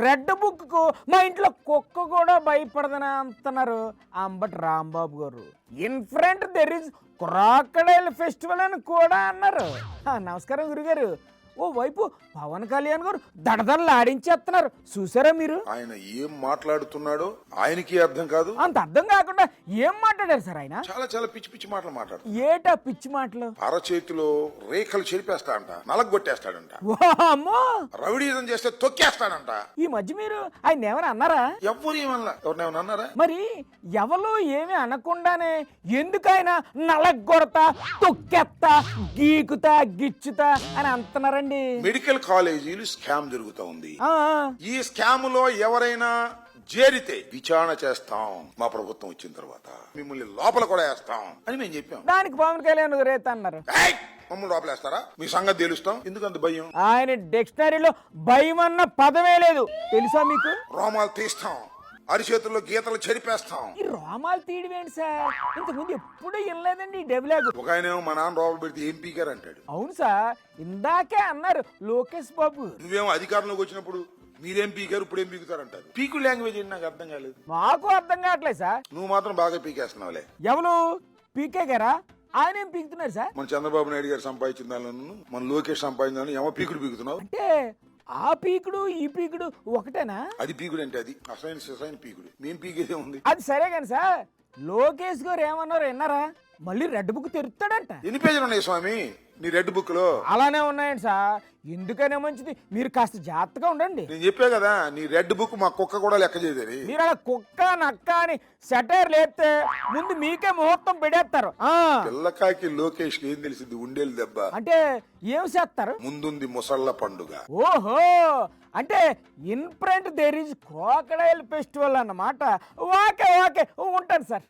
Red book కు మా ఇంట్లో కుక్క కూడా భయపడదని అంటున్నారు అంబటి రాంబాబు గారు. In front there is crocodile festival అని కూడా అన్నారు. నమస్కారం గురుగారు. ఓ వైపు పవన్ కళ్యాణ్ గారు దడదడలు ఆడించేస్తున్నారు, చూసారా మీరు? ఆయన ఏం మాట్లాడుతున్నాడో ఆయనకి అర్థం కాదు. అంత అర్థం కాకుండా ఏం మాట్లాడారు సార్ ఆయన? చాలా చాలా పిచ్చి పిచ్చి మాటలు మాట్లాడు. ఏటా పిచ్చి మాటలు? అరచేతిలో రేఖలు చెరిపేస్తాడంట, నలగొట్టేస్తాడంట, అమ్మో రౌడీజం చేస్తే తొక్కేస్తాడంట. ఈ మధ్య మీరు ఆయన ఏమైనా అన్నారా? ఎవరు ఏమన్నా, ఎవరినేమన్నా అన్నారా? మరి ఎవరు ఏమి అనకుండానే ఎందుకైనా నలగొడతా తొక్కేస్తా గీకుతా గిచ్చుతా అని అంటున్నారండి. మెడికల్ కాలేజీలు స్కామ్ జరుగుతా ఉంది. ఆ, ఈ స్కామ్ లో ఎవరైనా చేరితే విచారణ చేస్తాం, మా ప్రభుత్వం వచ్చిన తర్వాత మిమ్మల్ని లోపల కూడా వేస్తాం అని మేము చెప్పాం. దానికి పవన్ కళ్యాణ్ రేత అన్నారు. ఏయ్! మమ్మల్ని లోపలేస్తారా? మీ సంగతి తెలుస్తాం. ఎందుకంత భయం? ఆయన డిక్షనరీలో భయం అన్న పదమే లేదు, తెలుసా మీకు? రోమాలు తీస్తాం, అరిచేతుల్లో గీతలు చెరిపేస్తాం. ఈ రోమాలు తీయడం ఏంటి సార్? ఇంతకుముందు ఎప్పుడు వినలేదండి ఈ డెవిలాగ్. ఒక ఆయన మా నాన్న రోమలు పెడితే ఏం పీకారు అంటాడు. అవును సార్, ఇందాకే అన్నారు లోకేష్ బాబు. నువ్వేమో అధికారంలోకి వచ్చినప్పుడు మీరేం పీకారు, ఇప్పుడు ఏం పీకుతారు అంటారు. పీకు లాంగ్వేజ్ ఏంటి నాకు అర్థం కాలేదు. మాకు అర్థం కావట్లేదు సార్. నువ్వు మాత్రం బాగా పీకేస్తున్నావులే. ఎవరు పీకే గారా? ఆయన ఏం పీకుతున్నారు సార్? మన చంద్రబాబు నాయుడు గారు సంపాదించిన దానిలో మన లోకేష్ సంపాదించిన దానిలో ఏమో పీకుడు పీకుతున్నావు. అంటే ఆ పీకుడు ఈ పీకుడు ఒకటేనా? అది పీకుడు అంటే అది అసలైన పీకుడు. మేం పీకేదే ఉంది. అది సరే కానీ సార్, లోకేష్ గారు ఏమన్నారు విన్నారా? మళ్ళీ రెడ్ బుక్ తెరుస్తాడంట. ఎన్ని పేజీలు ఉన్నాయి స్వామి నీ రెడ్ బుక్ లో? అలానే ఉన్నాయండి సార్. ఎందుకనే మంచిది, మీరు కాస్త జాగ్రత్తగా ఉండండి. నేను చెప్పా కదా, నీ రెడ్ బుక్ మా కుక్క కూడా లెక్క చేయదని. మీరు అలా కుక్క నక్క అని సెటైర్ లేస్తే ముందు మీకే ముహూర్తం పెడేస్తారు. పిల్లకాకి లోకేష్ ఏం తెలిసింది? ఉండేది దెబ్బ. అంటే ఏం చేస్తారు? ముందుంది ముసళ్ళ పండుగ. ఓహో, అంటే in front there is crocodile festival అన్నమాట. ఓకే ఓకే, ఉంటాను సార్.